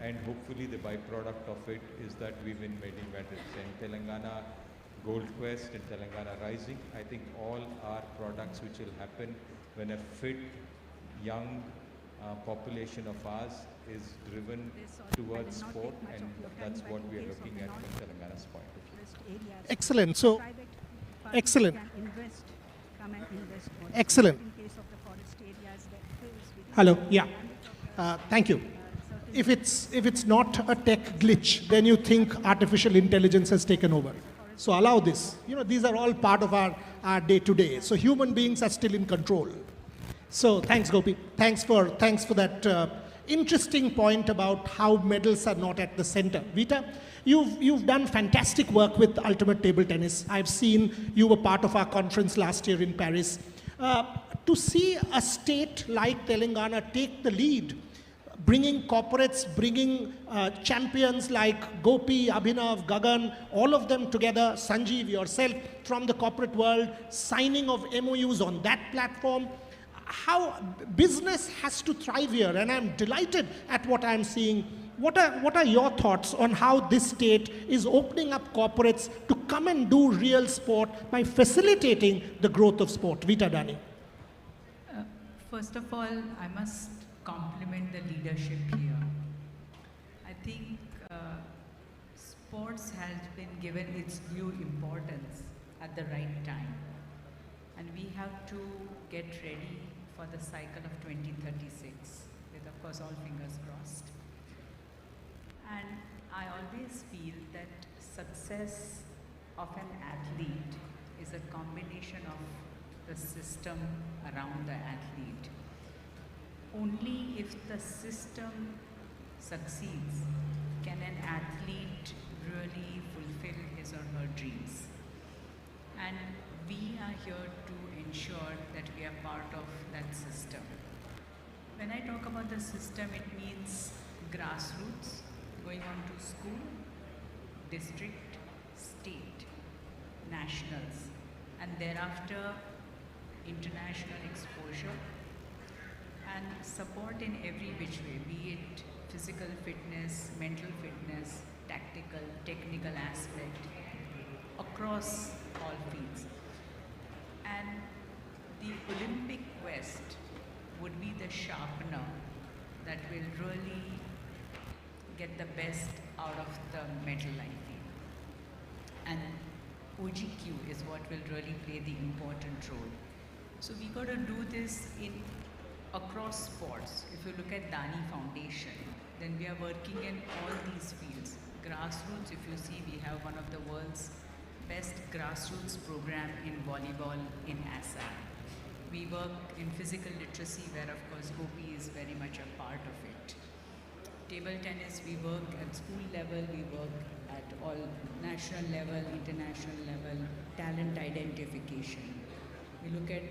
and hopefully the byproduct of it is that we win many medals. And Telangana Gold Quest and Telangana Rising, I think all are products which will happen when a fit, young population of ours is driven towards sport, and that's what we are looking at from Telangana's point of view. Excellent. So, excellent. Excellent. Hello. Yeah. Thank you. If it's not a tech glitch, then you think artificial intelligence has taken over. So allow this. You know, these are all part of our day-to-day. So human beings are still in control. So thanks, Gopi. Thanks for that interesting point about how medals are not at the center. Vita, you've done fantastic work with Ultimate Table Tennis. I've seen you were part of our conference last year in Paris. To see a state like Telangana take the lead, bringing corporates, bringing champions like Gopi, Abhinav, Gagan, all of them together, Sanjeev, yourself, from the corporate world, signing of MOUs on that platform. How business has to thrive here, and I'm delighted at what I'm seeing. What are your thoughts on how this state is opening up corporates to come and do real sport by facilitating the growth of sport? Vita Dani. First of all, I must compliment the leadership here. I think sports has been given its due importance at the right time. And we have to get ready for the cycle of 2036, with of course all fingers crossed. And I always feel that success of an athlete is a combination of the system around the athlete. Only if the system succeeds can an athlete really fulfill his or her dreams. And we are here to ensure that we are part of that system. When I talk about the system, it means grassroots, going on to school, district, state, nationals, and thereafter international exposure, and support in every which way, be it physical fitness, mental fitness, tactical, technical aspect, across all fields. And the Olympic quest would be the sharpener that will really get the best out of the medal, I feel. And OGQ is what will really play the important role. So we got to do this across sports. If you look at Dani Foundation, then we are working in all these fields. Grassroots, if you see, we have one of the world's best grassroots program in volleyball in Assam. We work in physical literacy, where of course Gopi is very much a part of it. Table tennis, we work at school level, we work at all national level, international level, talent identification. We look at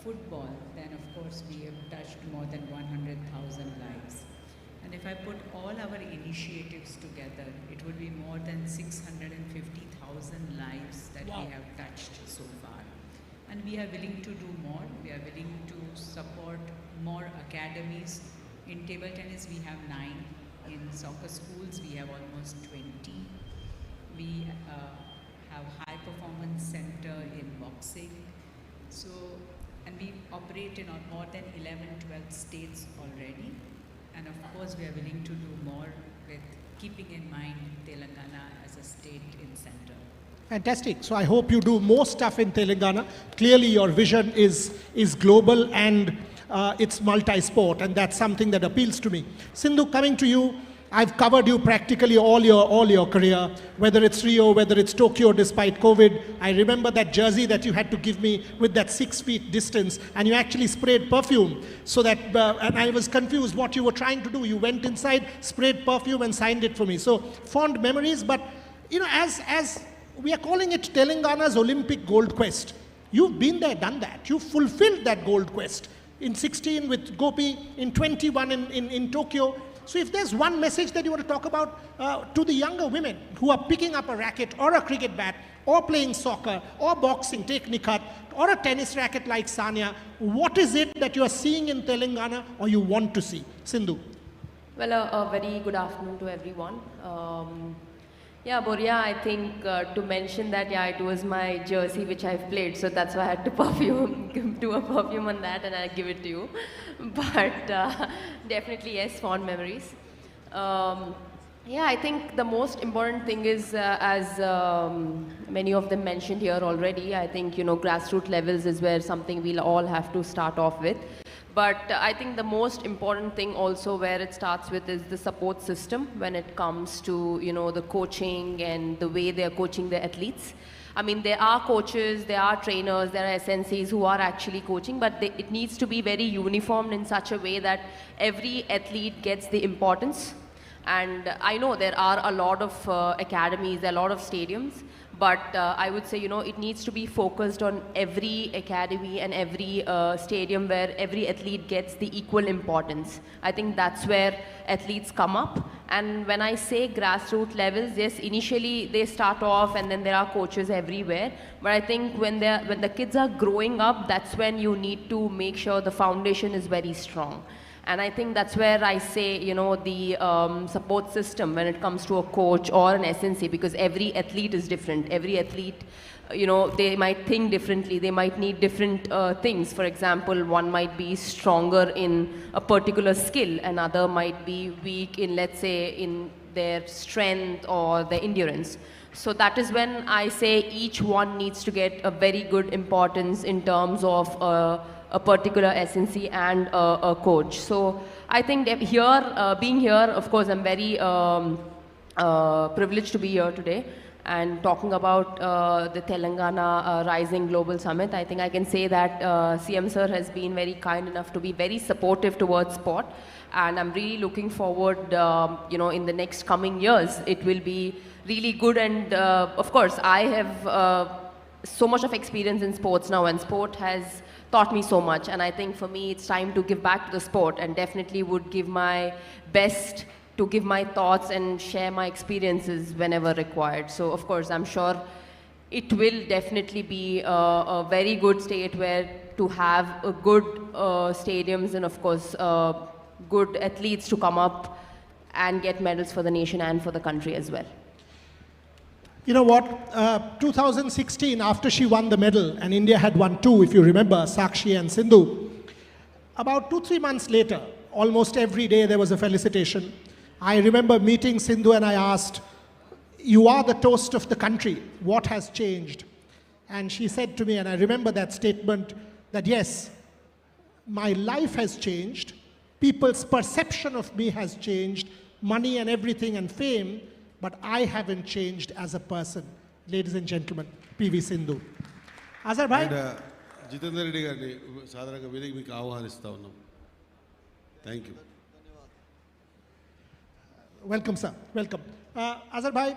football, then of course we have touched more than 100,000 lives. And if I put all our initiatives together, it would be more than 650,000 lives that we have touched so far. And we are willing to do more. We are willing to support more academies. In table tennis, we have 9. In soccer schools, we have almost 20. We have high performance center in boxing. So, and we operate in more than 11, 12 states already. And of course, we are willing to do more with keeping in mind Telangana as a state in center. Fantastic. So I hope you do more stuff in Telangana. Clearly your vision is global and it's multi-sport, and that's something that appeals to me. Sindhu, coming to you, I've covered you practically all your career, whether it's Rio, whether it's Tokyo, despite COVID. I remember that jersey that you had to give me with that 6 feet distance, and you actually sprayed perfume, so that, and I was confused what you were trying to do. You went inside, sprayed perfume and signed it for me. So fond memories, but you know, as we are calling it Telangana's Olympic Gold Quest. You've been there, done that. You fulfilled that gold quest. In 16 with Gopi, in 21 in Tokyo. So if there's one message that you want to talk about to the younger women who are picking up a racket or a cricket bat or playing soccer or boxing, take Nikhat, or a tennis racket like Sania, what is it that you are seeing in Telangana or you want to see? Sindhu. Well, a very good afternoon to everyone. Yeah, Boria, I think to mention that, yeah, it was my jersey which I've played, so that's why I had to perfume, do a perfume on that, and I give it to you. But definitely, yes, fond memories. Um, yeah, I think the most important thing is, as many of them mentioned here already, I think, grassroots levels is where something we'll all have to start off with. But I think the most important thing also where it starts with is the support system when it comes to, the coaching and the way they're coaching the athletes. I mean, there are coaches, there are trainers, there are SNCs who are actually coaching, but it needs to be very uniformed in such a way that every athlete gets the importance. And I know there are a lot of academies, there are a lot of stadiums, but I would say, it needs to be focused on every academy and every stadium where every athlete gets the equal importance. I think that's where athletes come up. And when I say grassroots levels, yes, initially they start off and then there are coaches everywhere. But I think when the kids are growing up, that's when you need to make sure the foundation is very strong. And I think that's where I say, the support system when it comes to a coach or an SNC, because every athlete is different. Every athlete, they might think differently. They might need different things. For example, one might be stronger in a particular skill. Another might be weak in, let's say, in their strength or their endurance. So that is when I say each one needs to get a very good importance in terms of a particular SNC and a coach. So I think that here, being here, of course, I'm very privileged to be here today and talking about the Telangana Rising Global Summit. I think I can say that CM sir has been very kind enough to be very supportive towards sport, and I'm really looking forward, in the next coming years, it will be really good. And of course, I have so much of experience in sports now, and sport has taught me so much, and I think for me it's time to give back to the sport, and definitely would give my best to give my thoughts and share my experiences whenever required. So of course I'm sure it will definitely be a very good state where to have a good stadiums and of course good athletes to come up and get medals for the nation and for the country as well. You know what, 2016, after she won the medal, and India had won two, if you remember, Sakshi and Sindhu, about 2-3 months later, almost every day there was a felicitation. I remember meeting Sindhu and I asked, you are the toast of the country, what has changed? And she said to me, and I remember that statement, that yes, my life has changed, people's perception of me has changed, money and everything and fame, but I haven't changed as a person. Ladies and gentlemen, PV Sindhu. Azhar bhai. And Jitendra Reddy గారిని సాధారణంగా వేదిక మీకు ఆహ్వానిస్తా ఉన్నాం. Thank you. Welcome, sir. Welcome. Azhar bhai,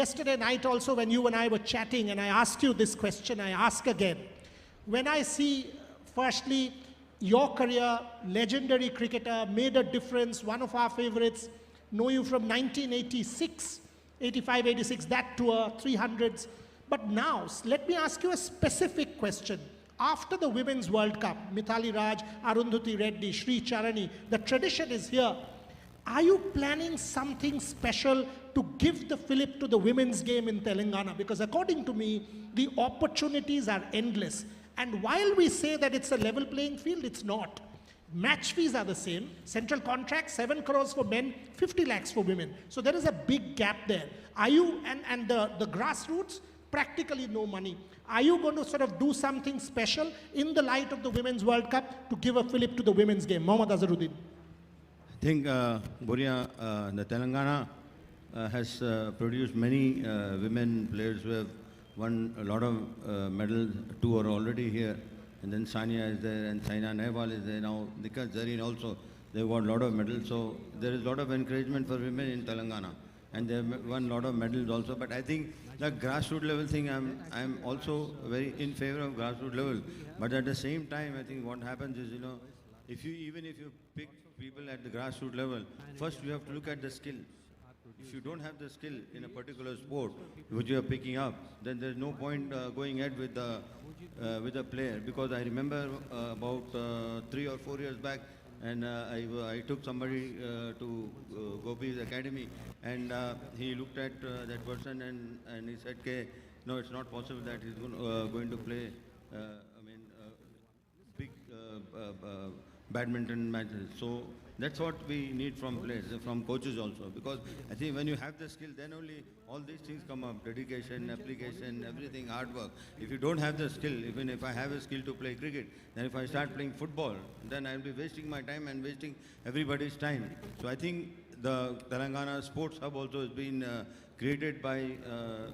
yesterday night also when you and I were chatting and I asked you this question, I ask again. When I see, firstly, your career, legendary cricketer, made a difference, one of our favorites, know you from 1986, 85, 86, that tour, 300s. But now, let me ask you a specific question. After the Women's World Cup, Mithali Raj, Arundhati Reddy, Sri Charani, the tradition is here. Are you planning something special to give the fillip to the women's game in Telangana? Because according to me, the opportunities are endless. And while we say that it's a level playing field, it's not. Match fees are the same. Central contract, 7 crores for men, 50 lakhs for women. So there is a big gap there. Are you, and the grassroots, practically no money. Are you going to sort of do something special in the light of the Women's World Cup to give a fillip to the women's game? Mohammad Azharuddin. I think, Boria, the Telangana has produced many women players who have won a lot of medals. 2 are already here. And then Sania is there, and Saina Nehwal is there now. Nikhat Zareen also, they've won a lot of medals. So there is a lot of encouragement for women in Telangana. And they've won a lot of medals also. But I think the grassroots level thing, I'm also very in favor of grassroots level. But at the same time, I think what happens is, even if you pick people at the grassroots level, first you have to look at the skill. If you don't have the skill in a particular sport which you are picking up, then there's no point going ahead with the player. Because I remember about 3 or 4 years back, and I took somebody to Gopi's academy, and he looked at that person and he said, "Okay, no, it's not possible that he's going to play. Big badminton matches." So that's what we need from players, from coaches also. Because I think when you have the skill, then only all these things come up: dedication, application, everything, hard work. If you don't have the skill, even if I have a skill to play cricket, then if I start playing football, then I'll be wasting my time and wasting everybody's time. So I think the Telangana Sports Hub also has been created by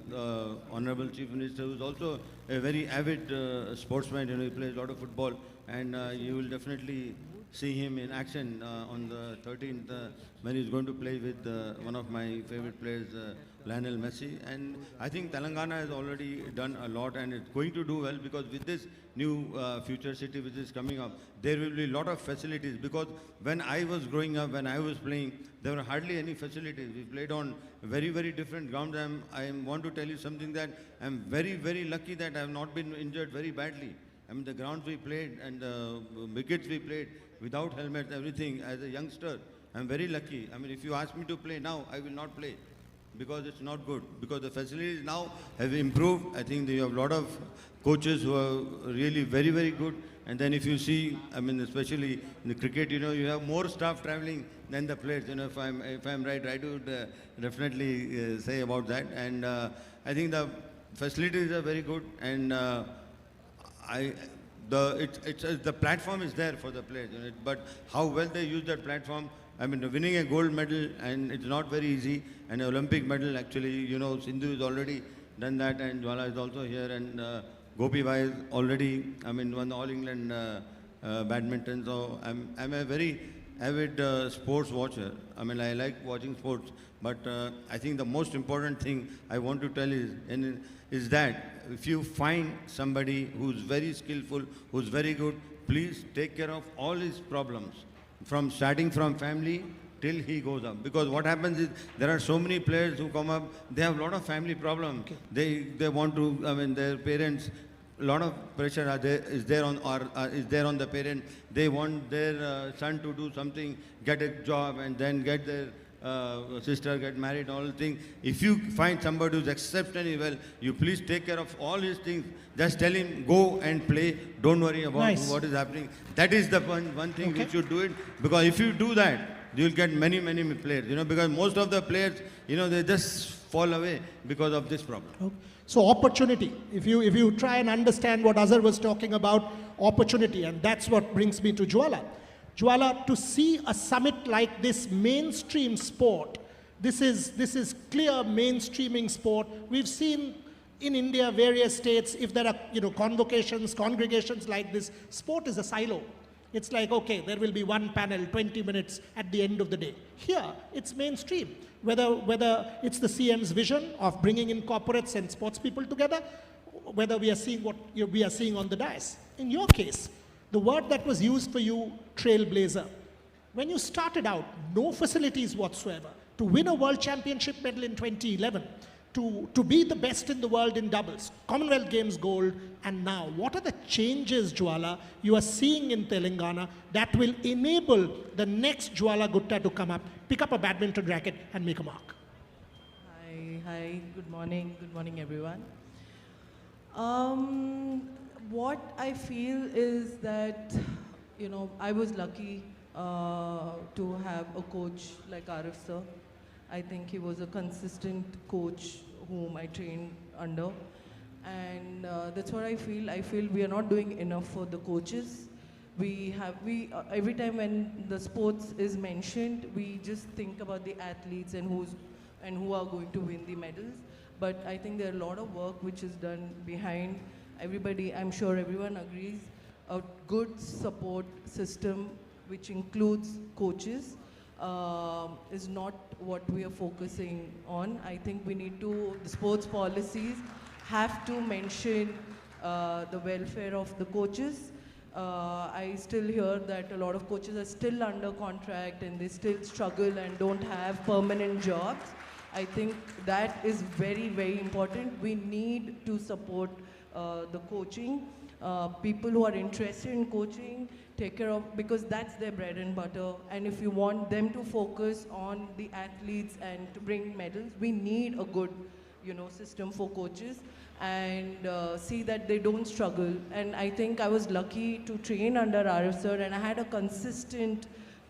the Honorable Chief Minister, who is also a very avid sportsman. He plays a lot of football, and you will definitely see him in action on the 13th when he's going to play with one of my favorite players, Lionel Messi. And I think Telangana has already done a lot, and it's going to do well, because with this new future city which is coming up, there will be a lot of facilities. Because when I was growing up, when I was playing, there were hardly any facilities. We played on very, very different grounds. I want to tell you something, that I'm very, very lucky that I have not been injured very badly. I mean, the grounds we played and the wickets we played without helmets, everything, as a youngster, I'm very lucky. I mean, if you ask me to play now, I will not play, because it's not good. Because the facilities now have improved. I think you have a lot of coaches who are really very, very good. And then if you see, I mean, especially in the cricket, you have more staff traveling than the players. If I'm right, I would definitely say about that. And I think the facilities are very good, and the platform is there for the players, but how well they use that platform. I mean, winning a gold medal, and it's not very easy, and an Olympic medal, actually, Sindhu has already done that, and Jwala is also here, and Gopi Bhai is already, won the All England badminton. So I'm a very avid sports watcher. I like watching sports, but I think the most important thing I want to tell is that if you find somebody who's very skillful, who's very good, please take care of all his problems, starting from family till he goes up. Because what happens is, there are so many players who come up, they have a lot of family problems. Okay. They want to, their parents, a lot of pressure is there on the parent. They want their son to do something, get a job, and then get their sister, get married, all the things. If you find somebody who's exceptionally well, you please take care of all his things. Just tell him, go and play. Don't worry about what is happening. That is the one thing we should do it. Because if you do that, you'll get many, many players. Because most of the players, they just fall away because of this problem. Okay. So opportunity. If you try and understand what Azhar was talking about, opportunity, and that's what brings me to Jwala. Jwala, to see a summit like this mainstream sport, this is clear mainstreaming sport. We've seen in India, various states, if there are convocations, congregations like this, sport is a silo. It's like, okay, there will be one panel, 20 minutes at the end of the day. Here, it's mainstream. Whether it's the CM's vision of bringing in corporates and sports people together, whether we are seeing what we are seeing on the dais. In your case, the word that was used for you, trailblazer. When you started out, no facilities whatsoever, to win a world championship medal in 2011, to be the best in the world in doubles, Commonwealth Games gold, and now, what are the changes, Jwala, you are seeing in Telangana that will enable the next Jwala Gutta to come up, pick up a badminton racket and make a mark? Hi, good morning everyone. What I feel is that, I was lucky to have a coach like Arif sir. I think he was a consistent coach whom I trained under. And that's what I feel. I feel we are not doing enough for the coaches. Every time when the sports is mentioned, we just think about the athletes and who are going to win the medals. But I think there are a lot of work which is done behind. Everybody, I'm sure everyone agrees, a good support system which includes coaches is not what we are focusing on. I think we need to, the sports policies have to mention the welfare of the coaches. I still hear that a lot of coaches are still under contract and they still struggle and don't have permanent jobs. I think that is very, very important. We need to support the coaching. People who are interested in coaching take care of, because that's their bread and butter. And if you want them to focus on the athletes and to bring medals, we need a good, system for coaches and see that they don't struggle. And I think I was lucky to train under Arif sir, and I had a consistent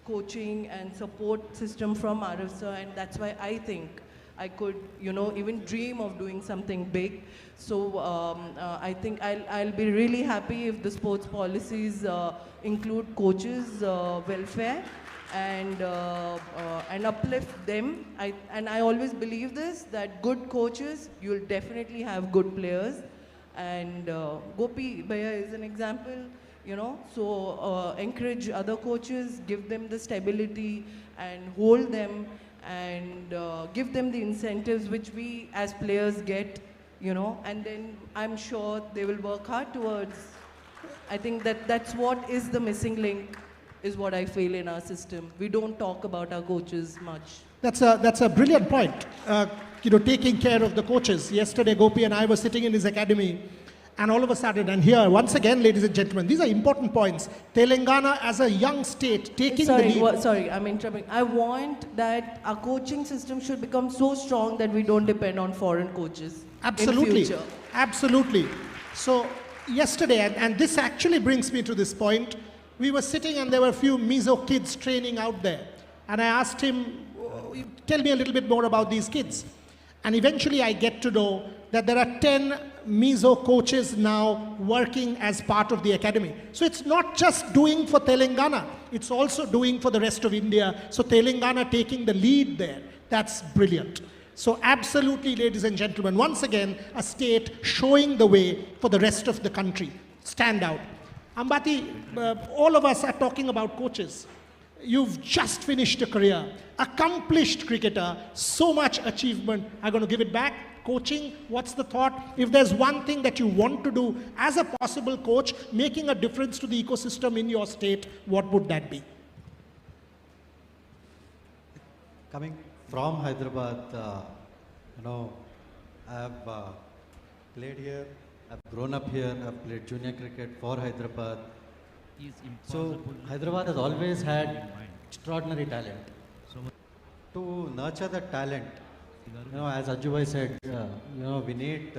coaching and support system from Arif sir, and that's why I think I could, even dream of doing something big. So I think I'll be really happy if the sports policies include coaches' welfare and uplift them. I always believe this, that good coaches, you'll definitely have good players. And Gopi Bhaiya is an example, so encourage other coaches, give them the stability and hold them, and give them the incentives which we as players get, and then I'm sure they will work hard towards. I think that's what is the missing link, is what I feel in our system. We don't talk about our coaches much. That's a brilliant point. Taking care of the coaches. Yesterday, Gopi and I were sitting in his academy, and all of a sudden, and here, once again, ladies and gentlemen, these are important points. Telangana as a young state, taking the lead. Sorry, I'm interrupting. I want that our coaching system should become so strong that we don't depend on foreign coaches. Absolutely. In future. Absolutely. So, yesterday, and this actually brings me to this point, we were sitting and there were a few Mizo kids training out there. And I asked him, tell me a little bit more about these kids. And eventually I get to know that there are 10 Mizo coaches now working as part of the academy. So it's not just doing for Telangana, it's also doing for the rest of India. So Telangana taking the lead there, that's brilliant. So absolutely, ladies and gentlemen, once again, a state showing the way for the rest of the country. Stand out. Ambati, all of us are talking about coaches. You've just finished a career, accomplished cricketer, so much achievement. I'm going to give it back. Coaching, what's the thought? If there's one thing that you want to do as a possible coach, making a difference to the ecosystem in your state, what would that be? Coming from Hyderabad, I've played here, I've grown up here, I've played junior cricket for Hyderabad. So Hyderabad has always had extraordinary talent. To nurture that talent, as Ajubhai said, we need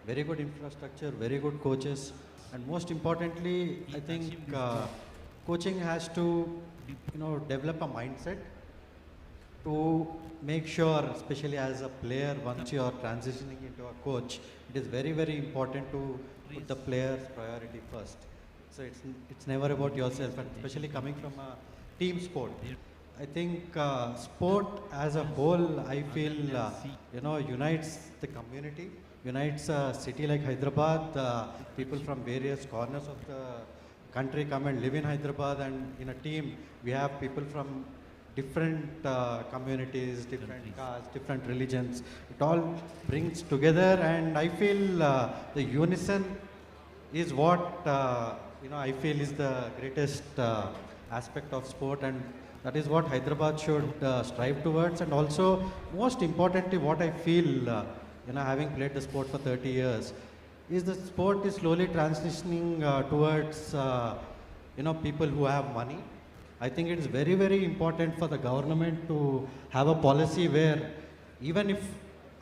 very good infrastructure, very good coaches, and most importantly, I think coaching has to, develop a mindset to make sure, especially as a player, once you are transitioning into a coach, it is very, very important to put the player's priority first. So it's never about yourself, and especially coming from a team sport. I think sport as a whole, I feel, unites the community, unites a city like Hyderabad. People from various corners of the country come and live in Hyderabad, and in a team, we have people from different communities, different castes, different religions. It all brings together, and I feel the unison is what I feel is the greatest aspect of sport, and that is what Hyderabad should strive towards. And also, most importantly, what I feel, having played the sport for 30 years, is the sport is slowly transitioning towards, people who have money. I think it is very, very important for the government to have a policy where even if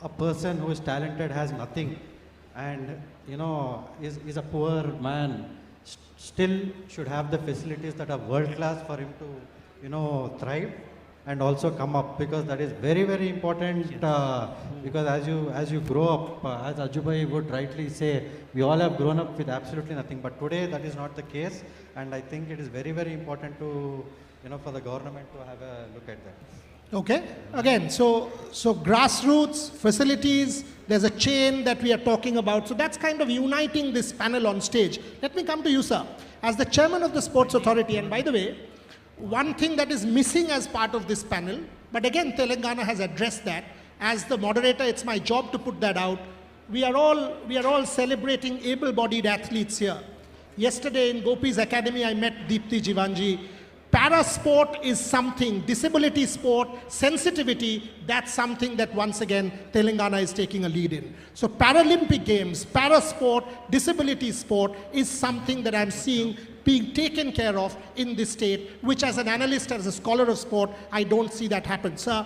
a person who is talented has nothing and, is a poor man, still should have the facilities that are world class for him to, thrive and also come up, because that is very, very important. Because as you grow up, as Ajubhai would rightly say, we all have grown up with absolutely nothing. But today that is not the case, and I think it is very, very important to, for the government to have a look at that. Okay. Again, so grassroots, facilities, there's a chain that we are talking about. So that's kind of uniting this panel on stage. Let me come to you, sir. As the chairman of the Sports Authority, and by the way, one thing that is missing as part of this panel, but again, Telangana has addressed that. As the moderator, it's my job to put that out. We are all celebrating able-bodied athletes here. Yesterday in Gopi's Academy, I met Deepthi Jivanji. Parasport is something, disability sport, sensitivity, that's something that once again Telangana is taking a lead in. So Paralympic Games, parasport, disability sport is something that I'm seeing being taken care of in this state, which as an analyst, as a scholar of sport, I don't see that happen. Sir,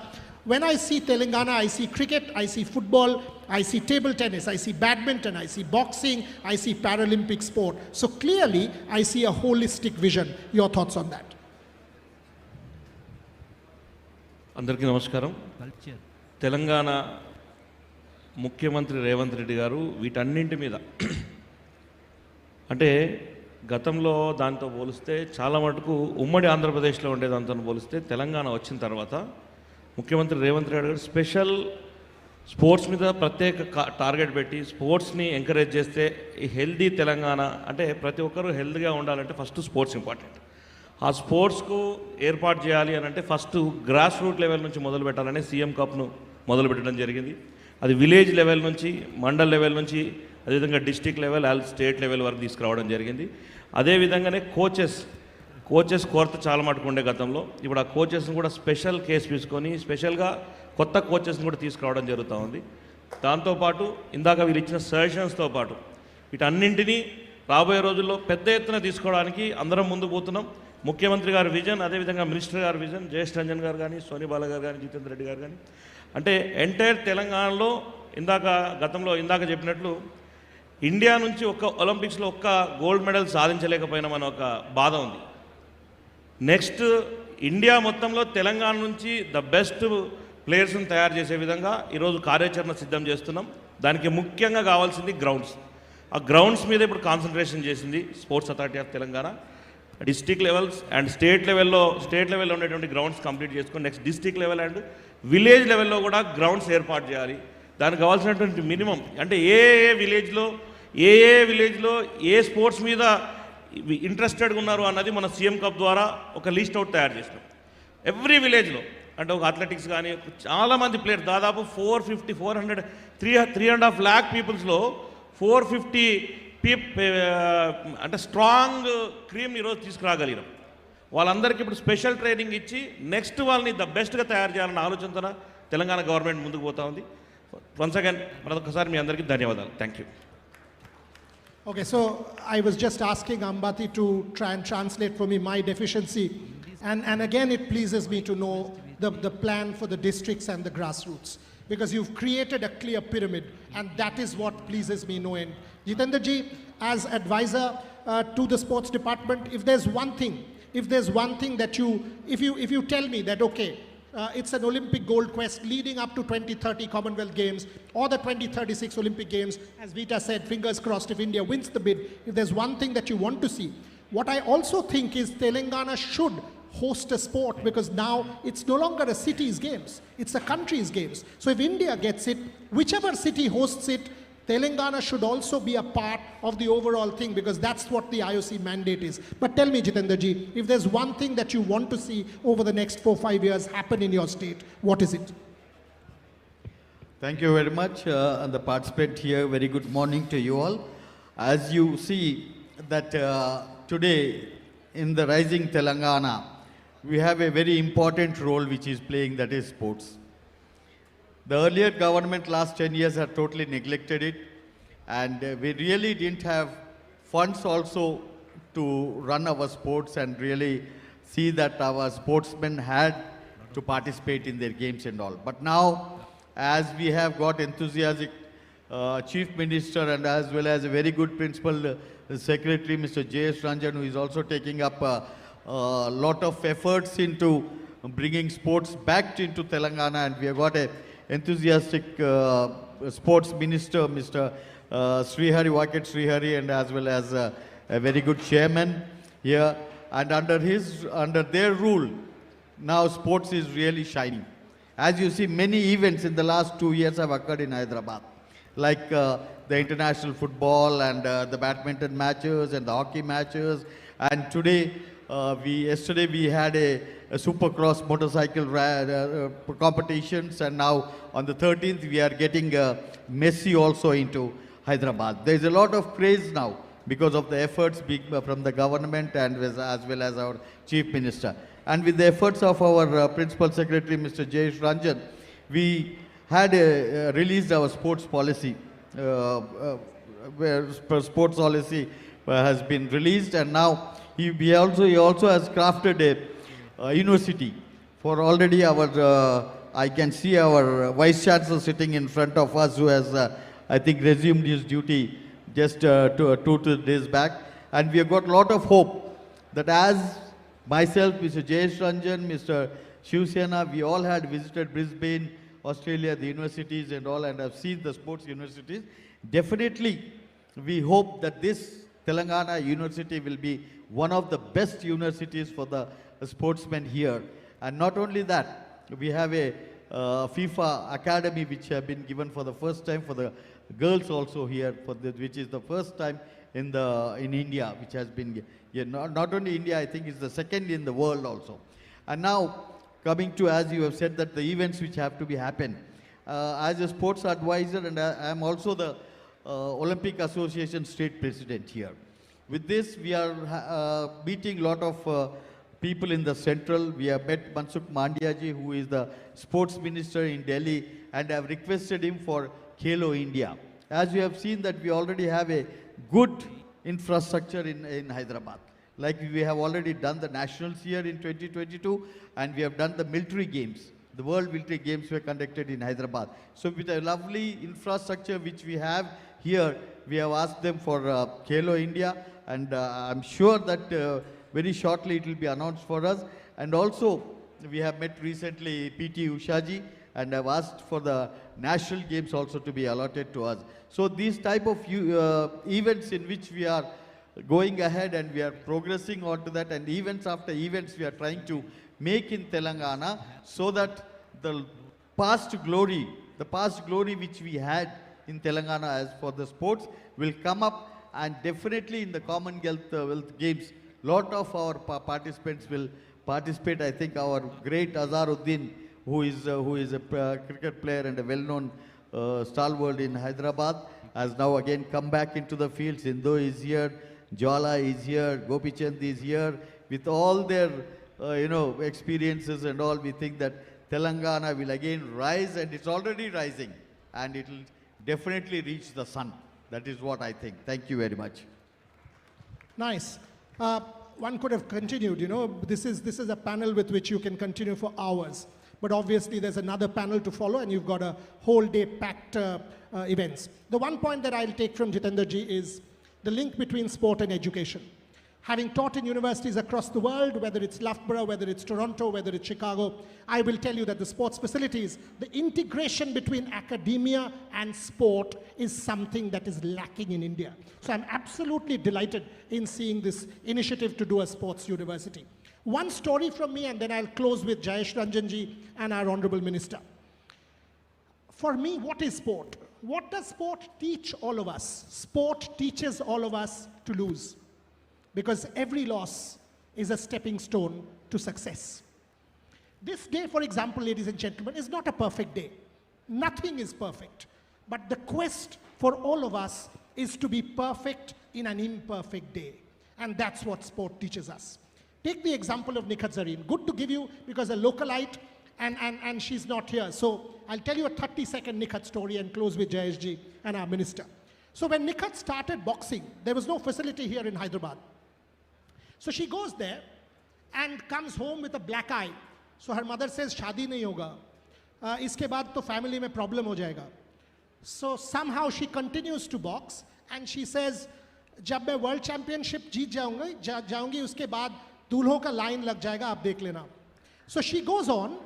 when I see Telangana, I see cricket, I see football, I see table tennis, I see badminton, I see boxing, I see Paralympic sport. So clearly, I see a holistic vision. Your thoughts on that? అందరికీ నమస్కారం. తెలంగాణ ముఖ్యమంత్రి రేవంత్ రెడ్డి గారు వీటన్నింటి మీద అంటే గతంలో దాంతో పోలిస్తే చాలా మటుకు ఉమ్మడి ఆంధ్రప్రదేశ్లో ఉండే దాంతో పోలిస్తే తెలంగాణ వచ్చిన తర్వాత ముఖ్యమంత్రి రేవంత్ రెడ్డి గారు స్పెషల్ స్పోర్ట్స్ మీద ప్రత్యేక టార్గెట్ పెట్టి స్పోర్ట్స్ని ఎంకరేజ్ చేస్తే ఈ హెల్దీ తెలంగాణ అంటే ప్రతి ఒక్కరూ హెల్తీగా ఉండాలంటే ఫస్ట్ స్పోర్ట్స్ ఇంపార్టెంట్. ఆ స్పోర్ట్స్కు ఏర్పాటు చేయాలి అని అంటే ఫస్ట్ గ్రాస్ రూట్ లెవెల్ నుంచి మొదలు పెట్టాలని సీఎం కప్ను మొదలు పెట్టడం జరిగింది. అది విలేజ్ లెవెల్ నుంచి, మండల్ లెవెల్ నుంచి, అదేవిధంగా డిస్ట్రిక్ట్ లెవెల్, స్టేట్ లెవెల్ వరకు తీసుకురావడం జరిగింది. అదేవిధంగానే కోచెస్ కొరత చాలా మటుకు ఉండే గతంలో. ఇప్పుడు ఆ కోచెస్ని కూడా స్పెషల్ కేసు తీసుకొని స్పెషల్గా కొత్త కోచెస్ని కూడా తీసుకురావడం జరుగుతూ ఉంది. దాంతోపాటు ఇందాక వీరు ఇచ్చిన సజెషన్స్తో పాటు వీటన్నింటినీ రాబోయే రోజుల్లో పెద్ద ఎత్తున తీసుకోవడానికి అందరం ముందుకు పోతున్నాం. ముఖ్యమంత్రి గారి విజన్, అదేవిధంగా మినిస్టర్ గారి విజన్, జయేష్ రంజన్ గారు కానీ, సోని బాల గారు కానీ, జితేందర్ రెడ్డి గారు కానీ, అంటే ఎంటైర్ తెలంగాణలో ఇందాక చెప్పినట్లు ఇండియా నుంచి ఒలింపిక్స్లో ఒక్క గోల్డ్ మెడల్ సాధించలేకపోయినామని ఒక బాధ ఉంది. నెక్స్ట్ ఇండియా మొత్తంలో తెలంగాణ నుంచి ద బెస్ట్ ప్లేయర్స్ని తయారు చేసే విధంగా ఈరోజు కార్యాచరణ సిద్ధం చేస్తున్నాం. దానికి ముఖ్యంగా కావాల్సింది గ్రౌండ్స్. ఆ గ్రౌండ్స్ మీద ఇప్పుడు కాన్సన్ట్రేషన్ చేసింది sports authority of Telangana. District levels and state లెవెల్లో ఉండేటువంటి గ్రౌండ్స్ కంప్లీట్ చేసుకొని next district level and village లెవెల్లో కూడా గ్రౌండ్స్ ఏర్పాటు చేయాలి. దానికి కావాల్సినటువంటి మినిమం అంటే ఏ విలేజ్లో ఏ స్పోర్ట్స్ మీద ఇంట్రెస్టెడ్గా ఉన్నారు అన్నది మన సీఎం కప్ ద్వారా ఒక లిస్ట్ అవుట్ తయారు చేసినాం. ఎవ్రీ విలేజ్లో అంటే ఒక అథ్లెటిక్స్ కానీ చాలామంది ప్లేయర్ దాదాపు 3.5 lakh పీపుల్స్లో 450 అంటే స్ట్రాంగ్ క్రీమ్ని ఈరోజు తీసుకురాగలిగినాం. వాళ్ళందరికీ ఇప్పుడు స్పెషల్ ట్రైనింగ్ ఇచ్చి నెక్స్ట్ వాళ్ళని ద బెస్ట్గా తయారు చేయాలన్న ఆలోచనతో తెలంగాణ గవర్నమెంట్ ముందుకు పోతా ఉంది. వన్స్ అగైన్ మరొకసారి మీ అందరికీ ధన్యవాదాలు. Thank you. Okay, so I was just asking Ambati to try and translate for me my deficiency. And again, it pleases me to know the plan for the districts and the grassroots, because you've created a clear pyramid, and that is what pleases me no end. Jitendra ji, as advisor to the sports department, if there's one thing that if you tell me that, okay, it's an Olympic gold quest leading up to 2030 Commonwealth Games or the 2036 Olympic Games, as Vita said, fingers crossed if India wins the bid, if there's one thing that you want to see, what I also think is Telangana should host a sport, because now it's no longer a city's games, it's a country's games. So if India gets it, whichever city hosts it, Telangana should also be a part of the overall thing, because that's what the IOC mandate is. But tell me, Jitendra ji, if there's one thing that you want to see over the next 4-5 years happen in your state, what is it? Thank you very much. And the participant here, very good morning to you all. As you see that today in the Rising Telangana, we have a very important role which is playing, that is sports. The earlier government last 10 years had totally neglected it, and we really didn't have funds also to run our sports and really see that our sportsmen had to participate in their games and all. But now, as we have got enthusiastic Chief Minister and as well as a very good Principal Secretary, Mr. Jyesh Ranjan, who is also taking up a lot of efforts into bringing sports back into Telangana, and we have got a enthusiastic sports minister, Mr. Vaket Srihari, and as well as a very good chairman here. And under their rule, now sports is really shining. As you see, many events in the last 2 years have occurred in Hyderabad, like the international football and the badminton matches and the hockey matches. And today, yesterday we had a supercross motorcycle competitions, and now on the 13th we are getting Messi also into Hyderabad. There is a lot of craze now because of the efforts from the government and as well as our Chief Minister. And with the efforts of our Principal Secretary, Mr. Jyesh Ranjan, we had released our sports policy, where sports policy has been released, and now he also has crafted a university for already our, I can see our Vice Chancellor sitting in front of us who has, I think, resumed his duty just 2 days back. And we have got a lot of hope that as myself, Mr. Jayesh Ranjan, Mr. Shiv Sena, we all had visited Brisbane, Australia, the universities and all, and have seen the sports universities. Definitely, we hope that this Telangana University will be one of the best universities for the sportsmen here. And not only that, we have a FIFA Academy which have been given for the first time for the girls also here, which is the first time in India, which has been, not only India, I think it's the second in the world also. And now, coming to, as you have said, that the events which have to be happen. As a sports advisor, and I am also the Olympic Association state president here. With this, we are meeting a lot of people in the central. We have met Mansukh Mandiaji, who is the sports minister in Delhi, and have requested him for Khelo India. As you have seen that we already have a good infrastructure in Hyderabad. Like we have already done the nationals here in 2022, and we have done the military games. The World Military Games were conducted in Hyderabad. So with a lovely infrastructure which we have here, we have asked them for Khelo India, and I'm sure that very shortly it will be announced for us. And also, we have met recently PT Ushaji, and have asked for the national games also to be allotted to us. So these type of events in which we are going ahead and we are progressing on to that, and events after events we are trying to make in Telangana, so that the past glory which we had in Telangana as for the sports will come up, and definitely in the Commonwealth Games, lot of our participants will participate. I think our great Azharuddin, who is a cricket player and a well-known stalwart in Hyderabad, has now again come back into the field. Sindhu is here, Jwala is here, Gopichand is here. With all their experiences and all, we think that Telangana will again rise, and it's already rising, and it will definitely reach the sun. That is what I think. Thank you very much. Nice. One could have continued, this is a panel with which you can continue for hours. But obviously there's another panel to follow, and you've got a whole day packed events. The one point that I'll take from Jitenderji is the link between sport and education. Having taught in universities across the world, whether it's Loughborough, whether it's Toronto, whether it's Chicago, I will tell you that the sports facilities, the integration between academia and sport is something that is lacking in India. So I'm absolutely delighted in seeing this initiative to do a sports university. One story from me, and then I'll close with Jayesh Ranjanji and our Honorable Minister. For me, what is sport? What does sport teach all of us? Sport teaches all of us to lose, because every loss is a stepping stone to success. This day, for example, ladies and gentlemen, is not a perfect day. Nothing is perfect. But the quest for all of us is to be perfect in an imperfect day. And that's what sport teaches us. Take the example of Nikhat Zareen. Good to give you, because a localite, and she's not here. So I'll tell you a 30-second Nikhat story and close with Jayeshji and our minister. So when Nikhat started boxing, there was no facility here in Hyderabad. So she goes there and comes home with a black eye. So her mother says, "Shadi nahi hoga. Iske baad to family mein problem ho jayega." So somehow she continues to box, and she says, "Jab main world championship jeet jaungi, uske baad दूल्हों का line lag jayega, aap dekh lena." So she goes on,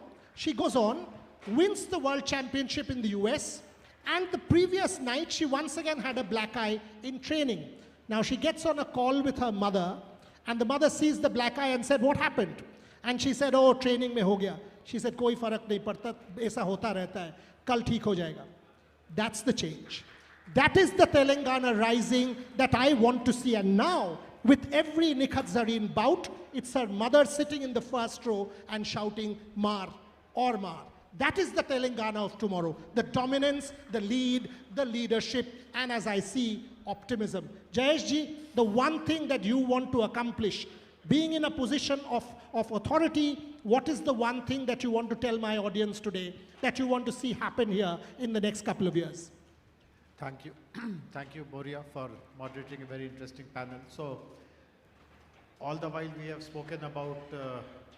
wins the world championship in the US, and the previous night she once again had a black eye in training. Now she gets on a call with her mother, and the mother sees the black eye and said, "What happened?" And she said, "Oh, training mein ho gaya." She said, "Koi farak nahi padta, aisa hota rehta hai, kal theek ho jayega." That's the change. That is the Telangana rising that I want to see. And now, with every Nikhat Zareen bout, it's her mother sitting in the first row and shouting, "Mar or Mar." That is the Telangana of tomorrow. The dominance, the lead, the leadership, and as I see, optimism. Jayeshji, the one thing that you want to accomplish, being in a position of authority, what is the one thing that you want to tell my audience today that you want to see happen here in the next couple of years? Thank you. Thank you, Boria, for moderating a very interesting panel. So, all the while we have spoken about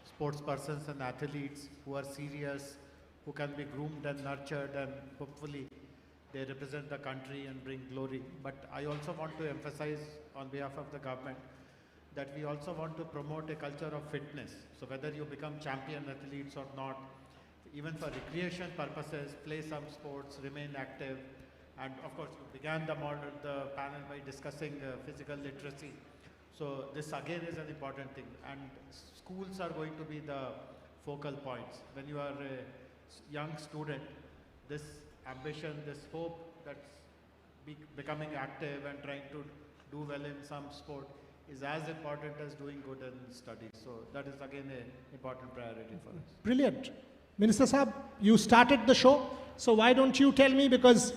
sports persons and athletes who are serious, who can be groomed and nurtured, and hopefully they represent the country and bring glory. But I also want to emphasize on behalf of the government that we also want to promote a culture of fitness. So whether you become champion athletes or not, even for recreation purposes, play some sports, remain active. And of course, you began the panel by discussing physical literacy. So this again is an important thing. And schools are going to be the focal points. When you are a young student, this ambition, this hope that's becoming active and trying to do well in some sport is as important as doing good in studies. So that is again an important priority for us. Brilliant. Minister Saab, you started the show, so why don't you tell me, because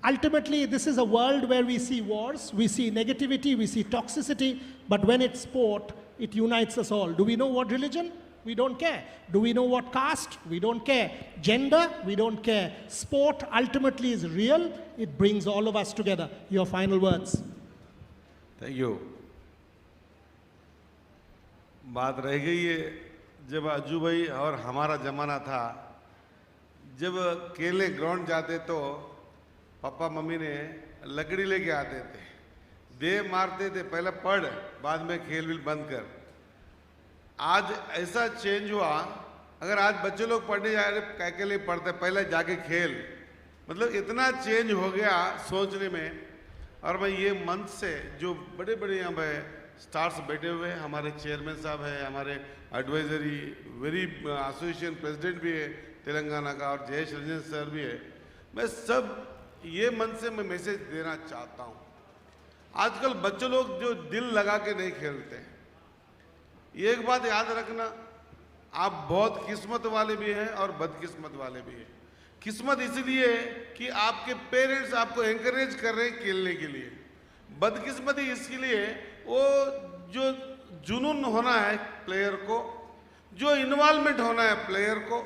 ultimately this is a world where we see wars, we see negativity, we see toxicity, but when it's sport, it unites us all. Do we know what religion? We don't care. Do we know what caste? We don't care. Gender? We don't care. Sport ultimately is real. It brings all of us together. Your final words. Thank you. बात रह गई है जब अज्जू भाई और हमारा ज़माना था, जब खेलने ग्राउंड जाते तो पापा मम्मी ने लकड़ी लेके आते थे, दे मारते थे, पहले पढ़ बाद में खेल विल बंद कर। आज ऐसा चेंज हुआ, अगर आज बच्चे लोग पढ़ने जा रहे क्या के लिए पढ़ते, पहले जाके खेल, मतलब इतना चेंज हो गया सोचने में। और मैं ये मंच से जो बड़े बड़े यहाँ पे स्टार्स बैठे हुए हैं, हमारे चेयरमैन साहब हैं, हमारे एडवाइजरी वेरी एसोसिएशन प्रेसिडेंट भी है तेलंगाना का, और जयेश रंजन सर भी है, मैं सब ये मन से मैं मैसेज देना चाहता हूँ। आजकल बच्चे लोग जो दिल लगा के नहीं खेलते हैं, एक बात याद रखना, आप बहुत किस्मत वाले भी हैं और बदकिस्मत वाले भी हैं। किस्मत इसलिए कि आपके पेरेंट्स आपको एनकरेज कर रहे हैं खेलने के लिए, बदकिस्मती इसलिए वो जो जुनून होना है प्लेयर को, जो इन्वॉल्वमेंट होना है प्लेयर को,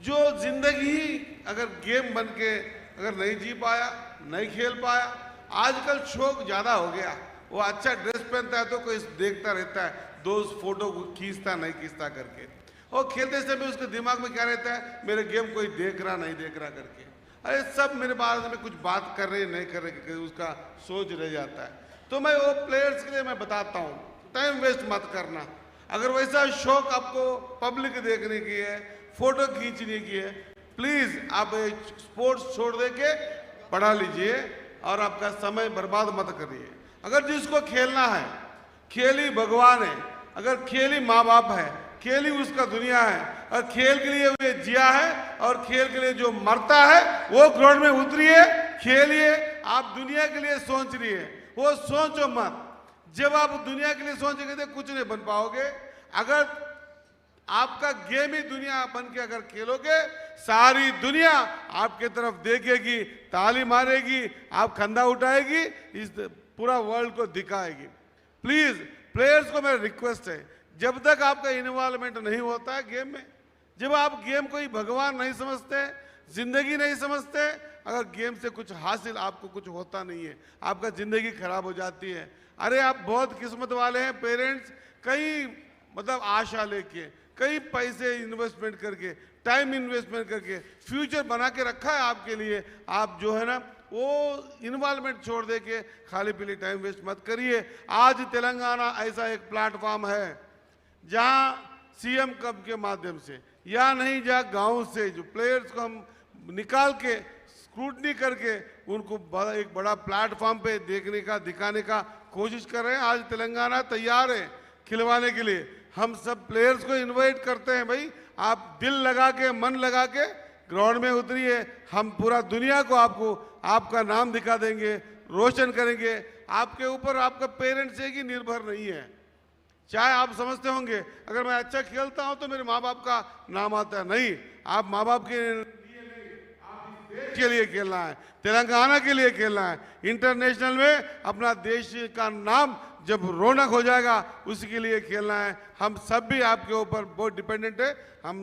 जो जिंदगी ही अगर गेम बन के अगर नहीं जी पाया, नहीं खेल पाया। आजकल शौक ज़्यादा हो गया, वो अच्छा ड्रेस पहनता है तो कोई देखता रहता है, दोस्त फोटो खींचता नहीं खींचता करके, और खेलते समय उसके दिमाग में क्या रहता है, मेरे गेम कोई देख रहा नहीं देख रहा करके। अरे सब मेरे बारे में कुछ बात कर रहे नहीं कर रहे, उसका सोच रह जाता है। तो मैं वो प्लेयर्स के लिए मैं बताता हूँ, टाइम वेस्ट मत करना। अगर वैसा शौक आपको पब्लिक देखने की है, फोटो खींचने की है, प्लीज़ आप स्पोर्ट्स छोड़ दे के पढ़ा लीजिए और आपका समय बर्बाद मत करिए। अगर जिसको खेलना है, खेल ही भगवान है, अगर खेल ही माँ बाप है, खेल ही उसका दुनिया है, और खेल के लिए वो जिया है, और खेल के लिए जो मरता है वो ग्राउंड में उतरिए, खेलिए। आप दुनिया के लिए सोच रही है, वो सोचो मत। जब आप दुनिया के लिए सोचेंगे तो कुछ नहीं बन पाओगे। अगर आपका गेम ही दुनिया बन के अगर खेलोगे, सारी दुनिया आपके तरफ देखेगी, ताली मारेगी, आप कंधा उठाएगी, इस पूरा वर्ल्ड को दिखाएगी। प्लीज प्लेयर्स को मेरा रिक्वेस्ट है, जब तक आपका इन्वॉल्वमेंट नहीं होता है गेम में, जब आप गेम को ही भगवान नहीं समझते, जिंदगी नहीं समझते, अगर गेम से कुछ हासिल आपको कुछ होता नहीं है, आपका जिंदगी खराब हो जाती है। अरे आप बहुत किस्मत वाले हैं, पेरेंट्स कई मतलब आशा लेके, कई पैसे इन्वेस्टमेंट करके, टाइम इन्वेस्टमेंट करके फ्यूचर बना के रखा है आपके लिए। आप जो है ना वो इन्वॉल्वमेंट छोड़ दे के खाली पीली टाइम वेस्ट मत करिए। आज तेलंगाना ऐसा एक प्लेटफॉर्म है जहां सीएम कप के माध्यम से या नहीं जहां गांव से जो प्लेयर्स को हम निकाल के स्क्रूटनी करके उनको एक बड़ा प्लेटफॉर्म पे देखने का दिखाने का कोशिश कर रहे हैं। आज तेलंगाना तैयार है खिलवाने के लिए। हम सब प्लेयर्स को इनवाइट करते हैं, भाई आप दिल लगा के मन लगा के ग्राउंड में उतरिए, हम पूरा दुनिया को आपको आपका नाम दिखा देंगे, रोशन करेंगे। आपके ऊपर आपका पेरेंट्स एक ही निर्भर नहीं है। चाहे आप समझते होंगे अगर मैं अच्छा खेलता हूं तो मेरे माँ बाप का नाम आता है, नहीं, आप माँ बाप के लिए नहीं, आप इस देश के लिए खेलना है, तेलंगाना के लिए खेलना है। इंटरनेशनल में अपना देश का नाम जब रौनक हो जाएगा उसी के लिए खेलना है। हम सब भी आपके ऊपर बहुत डिपेंडेंट है। हम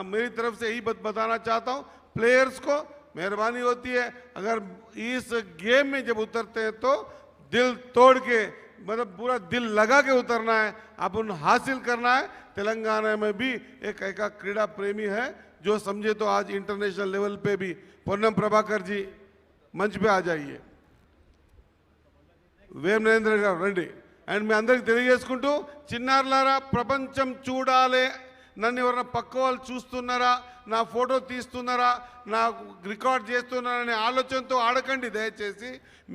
मेरी तरफ से यही बताना चाहता हूँ, प्लेयर्स को मेहरबानी होती है अगर इस गेम में जब उतरते हैं तो दिल तोड़ के मतलब पूरा दिल लगा के उतरना है, अपन हासिल करना है। तेलंगाना में भी एक ऐसा क्रीड़ा प्रेमी है जो समझे तो आज इंटरनेशनल लेवल पे भी। पोन्नम प्रभाकर जी मंच पे आ जाइए, వేం నరేంద్ర గారు రండి. అండ్ మీ అందరికి తెలియజేసుకుంటూ, చిన్నారులారా ప్రపంచం చూడాలి, నన్ను ఎవరైనా పక్క వాళ్ళు చూస్తున్నారా, నా ఫోటో తీస్తున్నారా, నా రికార్డ్ చేస్తున్నారనే ఆలోచనతో ఆడకండి దయచేసి.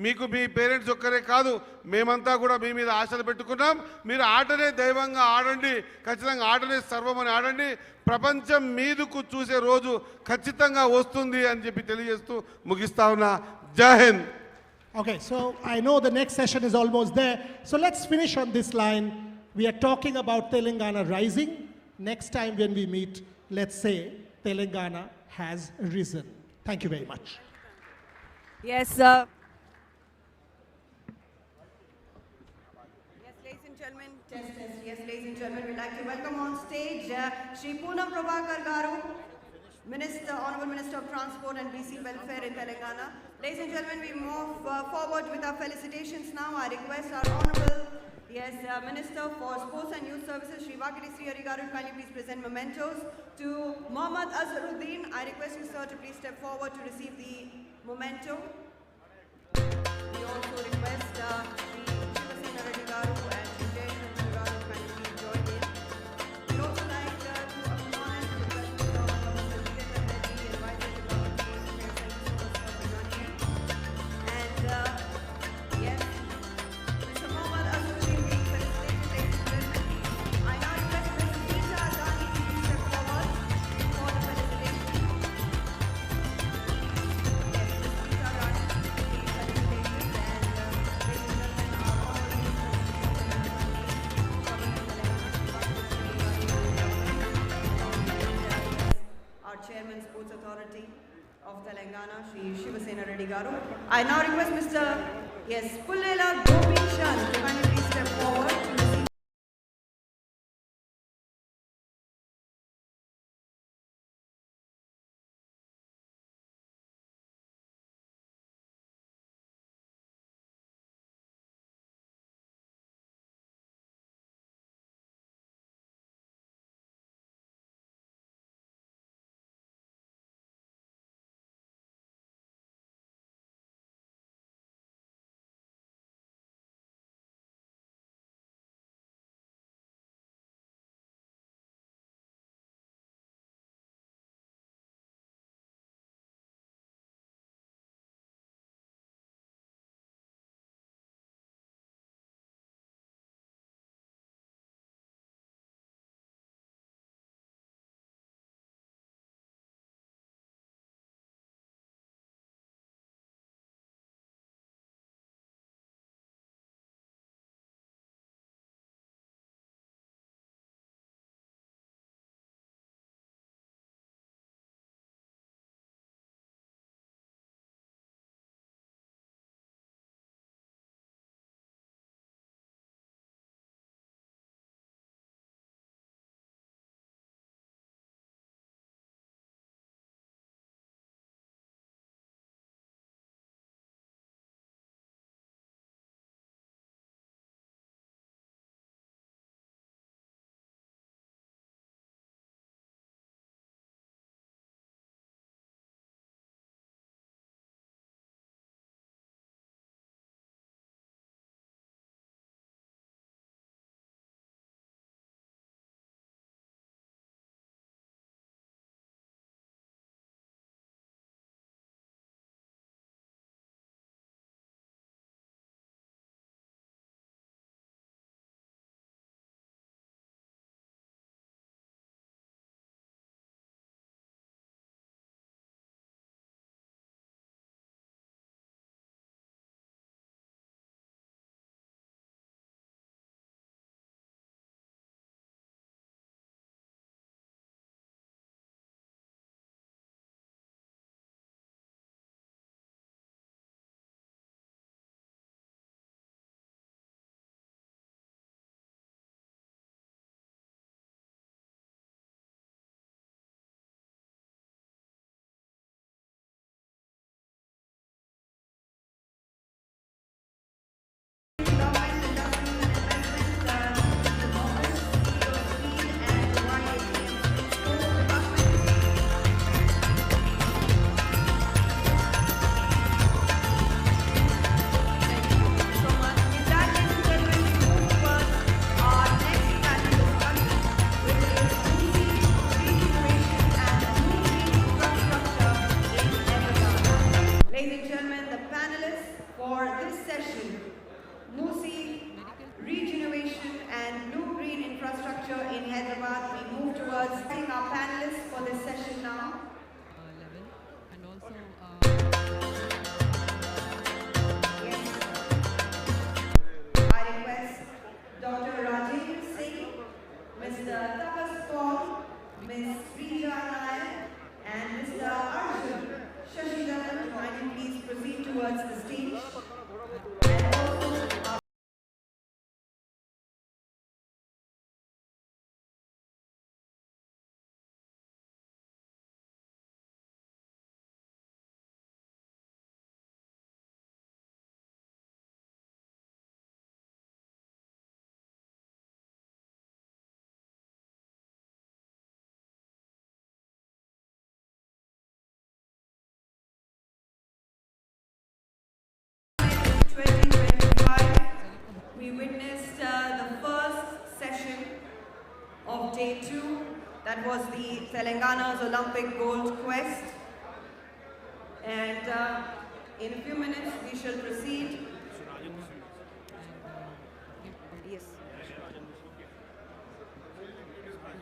మీకు మీ పేరెంట్స్ ఒక్కరే కాదు, మేమంతా కూడా మీ మీద ఆశలు పెట్టుకున్నాం. మీరు ఆటనే దైవంగా ఆడండి, ఖచ్చితంగా ఆటనే సర్వమని ఆడండి. ప్రపంచం మీదకు చూసే రోజు ఖచ్చితంగా వస్తుంది అని చెప్పి తెలియజేస్తూ ముగిస్తా ఉన్నా. జై Hind. Okay, so I know the next session is almost there. So let's finish on this line. We are talking about Telangana rising. Next time when we meet, let's say Telangana has risen. Thank you very much. Yes, sir. Yes, ladies and gentlemen, test. Yes, ladies and gentlemen, we'd like to welcome on stage Shri Poonam Prabhakar Garu, Minister, Honorable Minister of Transport and BC Welfare in Telangana. Ladies and gentlemen, we move forward with our felicitations now. I request our Honorable, Minister for Sports and Youth Services, Shri Vakili Sri Hari Garu, kindly please present mementos to Mohammad Azharuddin. I request you, sir, to please step forward to receive the memento. We also request Shri Shivasena Reddy Garu and Shri Jayashankar Garu to kindly please join in. We'd also like to acknowledge the presence of Mr. Revanth Reddy, advisor to Government Sports Affairs. Thank you so much, sir, for joining in. And yes, Mr. Mohammad Azharuddin being felicitated, ladies and gentlemen. I now request Ms. Geeta Adani to please step forward for the felicitation. Yes, Ms. Geeta Adani to be felicitated, and ladies and gentlemen, our Honorable Minister of Government Telangana, our Chairman Sports Authority of Telangana, Shri Shivasena Reddy Garu. I now request Mr. Pullela Gopichan to kindly please step forward to receive for this session, Musi Regeneration and Blue-Green Infrastructure in Hyderabad. We move towards taking our panelists for this session now. I request Dr. Rajendra Singh, Mr. Tapas Paul, Ms. Rija Nayak, and Mr. Arjun Shashidharan to kindly please proceed towards the stage. And also we witnessed the first session of day 2. That was the Telangana's Olympic Gold Quest. And in a few minutes we shall proceed. Yes.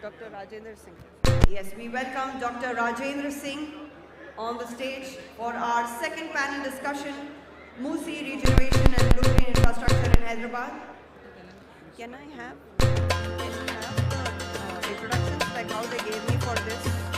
Dr. Rajendra Singh. Yes, we welcome Dr. Rajendra Singh on the stage for our second panel discussion, Musi Regeneration and Blue-Green Infrastructure in Hyderabad. Can I have the introductions like how they gave me for this?